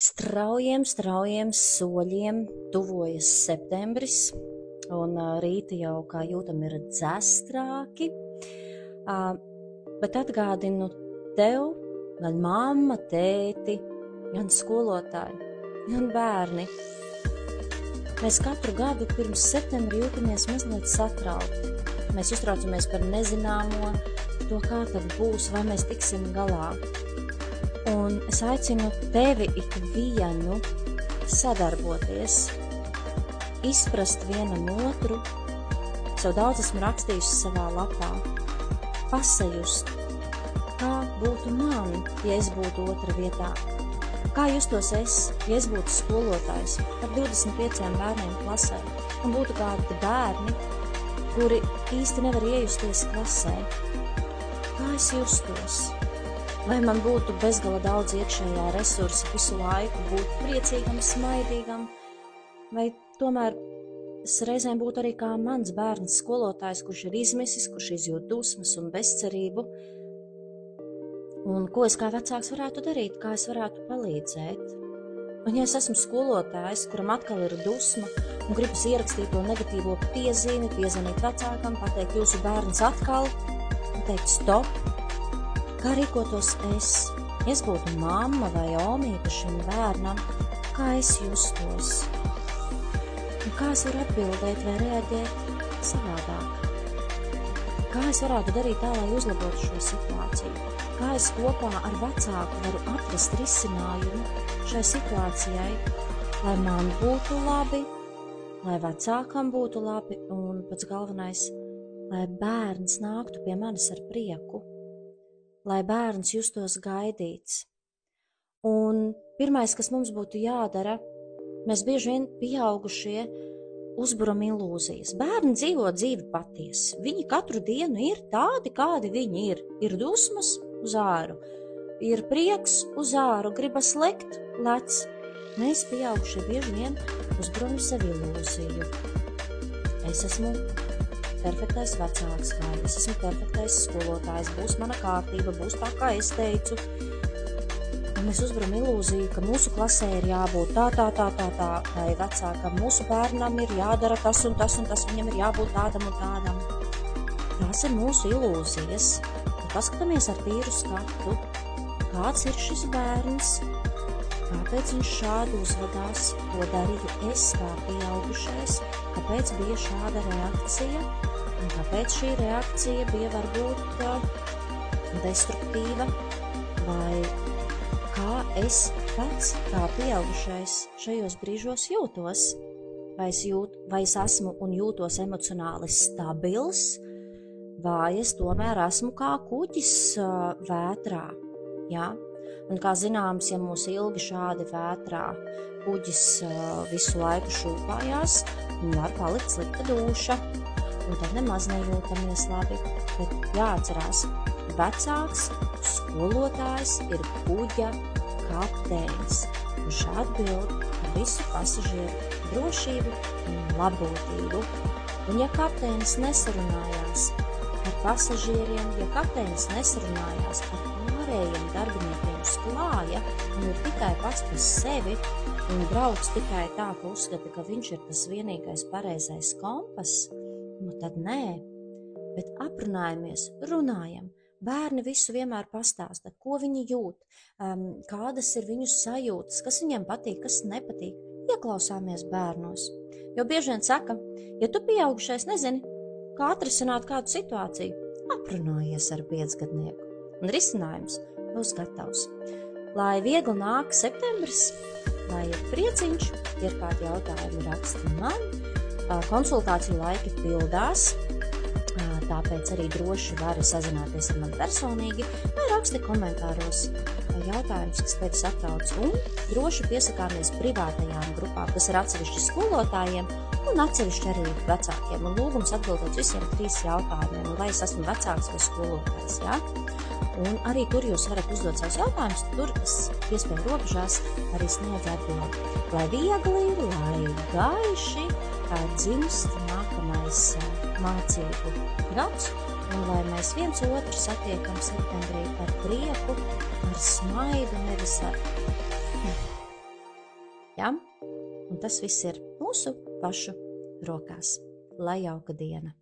Straujiem soļiem tuvojas septembris, un rīti jau, kā jūtam, ir dzestrāki. Bet atgādinu tev, gan mamma, tēti, gan skolotāji, gan bērni. Mēs katru gadu pirms septembra jūtamies mazliet satraukti. Mēs uztraucamies par nezināmo, to kā tad būs, vai mēs tiksim galā. Un es aicinu tevi ikvienu sadarboties, izprast vienam otru, sev daudz esmu rakstījusi savā lapā, pasajust, kā būtu man, ja es būtu otra vietā, kā justos es, ja es būtu skolotājs ar 25 bērniem klasē, un būtu kādi bērni, kuri īsti nevar iejusties klasē. Kā es justos? Vai man būtu bezgala daudz iekšējā resursa visu laiku būt priecīgam, smaidīgam, vai tomēr es reizēm būtu arī kā mans bērns skolotājs, kurš ir izmisis, kurš izjūt dusmas un bezcerību, un ko es kā vecāks varētu darīt, kā es varētu palīdzēt. Un ja es esmu skolotājs, kuram atkal ir dusma un gribas ierakstīt to negatīvo piezīmi, piezvanīt vecākam, pateikt jūsu bērns atkal, un teikt stop, kā rīkotos es? Ja es būtu mamma vai omīte šim bērnam, kā es justos? Un kā es varu atbildēt vai reaģēt savādāk? Kā es varētu darīt tā, lai uzlabotu šo situāciju? Kā es kopā ar vecāku varu atrast risinājumu šai situācijai, lai man būtu labi, lai vecākam būtu labi un pats galvenais, lai bērns nāktu pie manis ar prieku, lai bērns justos gaidīts. Un pirmais, kas mums būtu jādara, mēs bieži vien pieaugušie uzburam ilūzijas. Bērni dzīvo dzīvi patiesi. Viņi katru dienu ir tādi, kādi viņi ir. Ir dusmas uz āru, ir prieks uz āru, gribas lekt, lec. Mēs pieaugušie bieži vien uzburam sev ilūziju. Es esmu perfektais vecāks, vai es esmu perfektais skolotājs, būs mana kārtība, būs tā, kā es teicu. Un mēs uzburam ilūziju, ka mūsu klasē ir jābūt tā, vai vecākam mūsu bērnam ir jādara tas un tas, viņam ir jābūt tādam un tādam. Tās ir mūsu ilūzijas. Un paskatāmies ar tīru skatu, kāds ir šis bērns, kāpēc viņš šādi uzvedās, ko darīju es kā pieaugušais, kāpēc bija šāda reakcija, un kāpēc šī reakcija bija varbūt destruktīva, vai kā es pats, kā pieaugušais, šajos brīžos jūtos, vai es esmu un jūtos emocionāli stabils, vai es tomēr esmu kā kuģis vētrā, ja? Un kā zināms, ja mūs ilgi šādi vētrā kuģis visu laiku šūpājās, var palikt slikta dūša, un tad nemaz nejūtamies labi, bet jāatcerās, vecāks, skolotājs ir kuģa kapteinis, kurš atbild par visu pasažieru drošību un labklājību. Un ja kapteinis nesarunājās ar pasažieriem, ja kapteinis nesarunājās ar pārējiem darbiniekiem uz klāja un ir tikai pats par sevi un brauc tikai tā, ka uzskata, ka viņš ir tas vienīgais pareizais kompas, nu tad nē, bet aprunājamies, runājam. Bērni visu vienmēr pastāsta, ko viņi jūt, kādas ir viņu sajūtas, kas viņiem patīk, kas nepatīk. Ieklausāmies bērnos. Jo bieži vien saka, ja tu pieaugušais nezini, kā atrisināt kādu situāciju, aprunājies ar piecgadnieku. Un risinājums būs gatavs. Lai viegli nāk septembris, lai ir prieciņš, ir kādi jautājumi raksti man, konsultāciju laiki pildās, tāpēc arī droši vari sazināties ar mani personīgi vai raksti komentāros jautājumus, kas tevi satrauc, un droši piesakāmies privātajām grupām, kas ir atsevišķi skolotājiem un atsevišķi arī vecākiem, un lūgums atbildēt visiem 3 jautājumiem, vai es esmu vecāks vai skolotājs, ja? Un arī tur jūs varat uzdot savus jautājumus, tur es iespēju robežās arī sniedzu atbildi. Lai viegli, lai gaiši dzimst nākamais mācību gads, un lai mēs viens otru satiekam septembrī ar prieku, ar smaidu, nevis ar Ja? Un tas viss ir mūsu pašu rokās. Lai jauka diena!